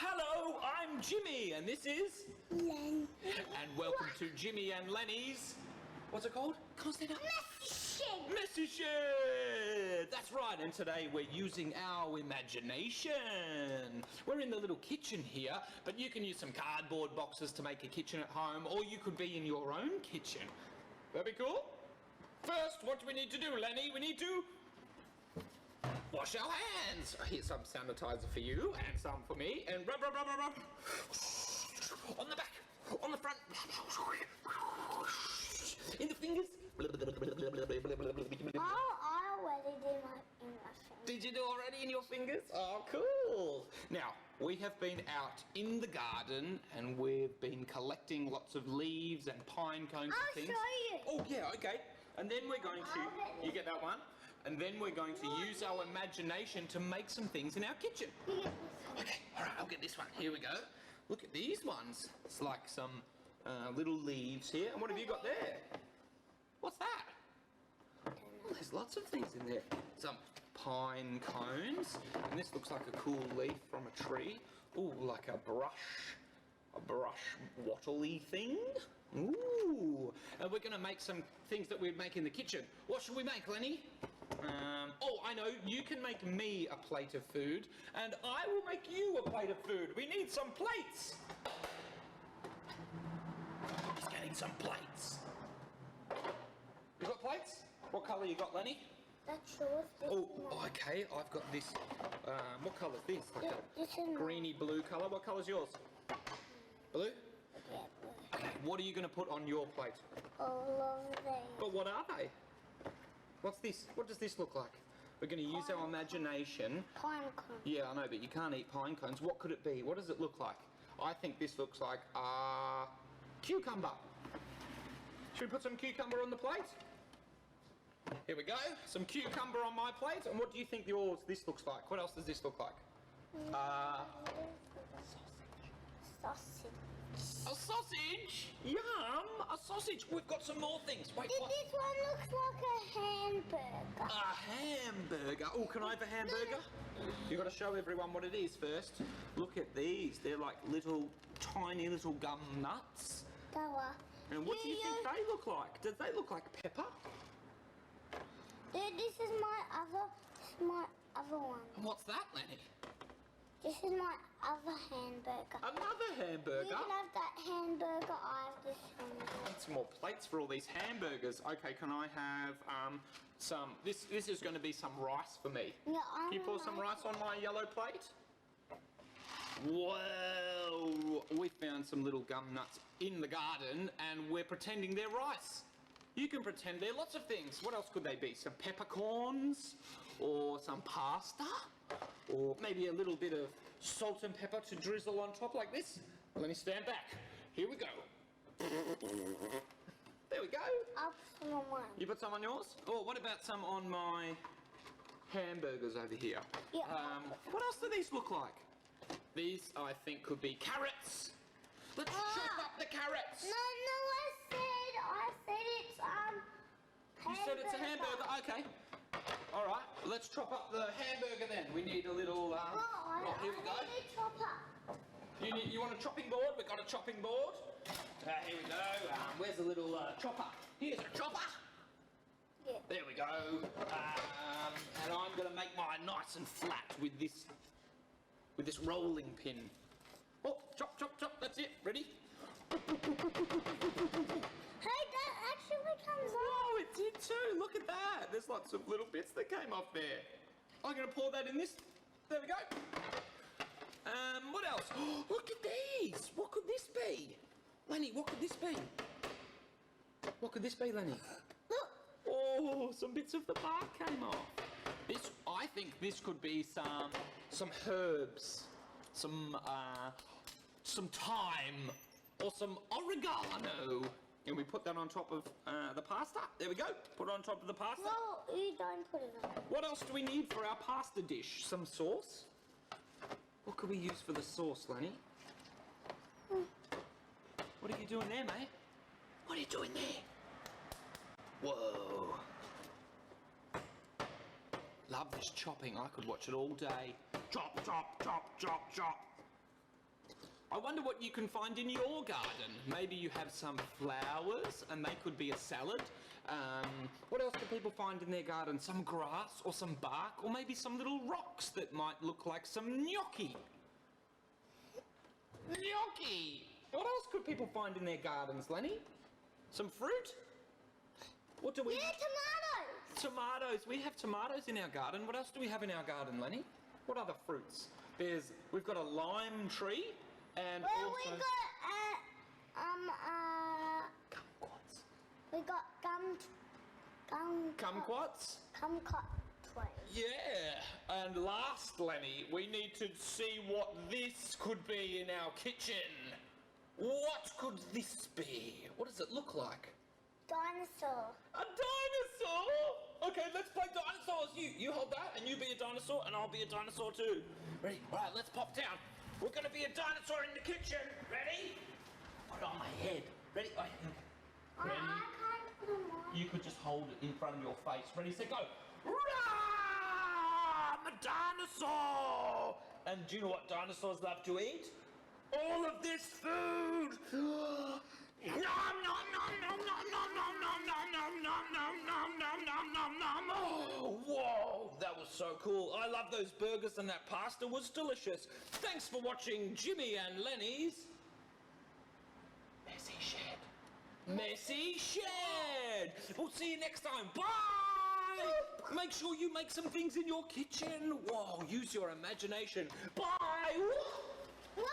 Hello, I'm Jimmy, and this is Lenny. And welcome to Jimmy and Lenny's. What's it called? Can't stand up. Messy shit. Messy Shed! That's right, and today we're using our imagination. We're in the little kitchen here, but you can use some cardboard boxes to make a kitchen at home, or you could be in your own kitchen. That'd be cool. First, what do we need to do, Lenny? We need to wash our hands. Here's some sanitizer for you, and some for me, and rub, rub, rub, rub, rub. On the back, on the front, in the fingers. I already did my fingers. Did you do already in your fingers? Oh, cool. Now, we have been out in the garden and we've been collecting lots of leaves and pine cones and things. I'll show you. Oh, yeah, okay. And then we're going to, you get that one? And then we're going to use our imagination to make some things in our kitchen. Okay, all right, I'll get this one. Here we go. Look at these ones. It's like some little leaves here. And what have you got there? What's that? There's lots of things in there. Some pine cones, and this looks like a cool leaf from a tree. Ooh, like a brush wattle-y thing. Ooh, and we're gonna make some things that we'd make in the kitchen. What should we make, Lenny? Oh, I know, you can make me a plate of food, and I will make you a plate of food. We need some plates. He's getting some plates. You got plates? What colour you got, Lenny? That's yours. Oh, okay. I've got this. What colour is this? Like This a is greeny blue colour. What colour's yours? Blue? Yeah, blue. Okay. What are you going to put on your plate? All of these. But what are they? What's this? What does this look like? We're going to use our imagination. Pine cones. Yeah, I know, but you can't eat pine cones. What could it be? What does it look like? I think this looks like cucumber. Should we put some cucumber on the plate? Here we go, some cucumber on my plate. And what do you think this looks like? What else does this look like? Sausage. A sausage? Yum! A sausage. We've got some more things. Wait, what? This one looks like a hamburger. A hamburger. Oh, can I have a hamburger? You've got to show everyone what it is first. Look at these. They're like tiny little gum nuts. And what do you think they look like? Do they look like pepper? This is my other one. And what's that, Lenny? This is my other hamburger. Another hamburger? You can have that hamburger, I have this hamburger. Need some more plates for all these hamburgers. Okay, can I have some... This is going to be some rice for me. Yeah, Can you pour some rice on my yellow plate? Whoa! We found some little gum nuts in the garden and we're pretending they're rice. You can pretend they're lots of things. What else could they be? Some peppercorns? Or some pasta? Or maybe a little bit of salt and pepper to drizzle on top like this? Let me stand back. Here we go. There we go. I'll put some on mine. You put some on yours? Oh, what about some on my hamburgers over here? Yeah. What else do these look like? These, I think, could be carrots. Let's chop up the carrots. No, I said it's You said it's a hamburger. Okay. All right. Let's chop up the hamburger then. We need a little. Here we go. I need to chop up. You want a chopping board? We've got a chopping board. Here we go. Where's the little chopper? Here's a chopper. Yeah. There we go. And I'm going to make mine nice and flat with this rolling pin. Oh, chop, chop, chop. That's it. Ready? Hey, that actually comes off. Oh, it did too. Look at that. There's lots of little bits that came off there. I'm going to pour that in this. There we go. What else? Oh, look at these. What could this be? Lenny, what could this be? What could this be, Lenny? Look. Oh, some bits of the bark came off. I think this could be some herbs, some thyme, or some oregano. And we put that on top of the pasta. There we go. Put it on top of the pasta. No, you don't put it on. What else do we need for our pasta dish? Some sauce? What could we use for the sauce, Lenny? What are you doing there, mate? What are you doing there? Whoa. Love this chopping. I could watch it all day. Chop, chop, chop, chop, chop. I wonder what you can find in your garden. Maybe you have some flowers and they could be a salad. What else do people find in their garden? Some grass or some bark or maybe some little rocks that might look like some gnocchi. Gnocchi! What else could people find in their gardens, Lenny? Some fruit? What do we... Yeah, tomatoes. Tomatoes. We have tomatoes in our garden. What else do we have in our garden, Lenny? What other fruits? We've got a lime tree and Well, also... we got kumquats. we got Kumquats? kumquat trees. Yeah. And last, Lenny, we need to see what this could be in our kitchen. What could this be? What does it look like? Dinosaur. A dinosaur! Okay, let's play dinosaurs. You hold that and you be a dinosaur and I'll be a dinosaur too. Ready? All right, let's pop down. We're going to be a dinosaur in the kitchen. Ready? Put it on my head. Ready? I can't put them on. You could just hold it in front of your face. Ready, set, go. Rah! I'm a dinosaur! And do you know what dinosaurs love to eat? All of this food! Nom nom nom nom nom nom nom nom nom nom nom nom nom nom nom nom. Oh, whoa, that was so cool. I love those burgers and that pasta was delicious. Thanks for watching Jimmy and Lenny's Messy Shed. Messy Shed. We'll see you next time. Bye. Make sure you make some things in your kitchen. Whoa, use your imagination. Bye. What?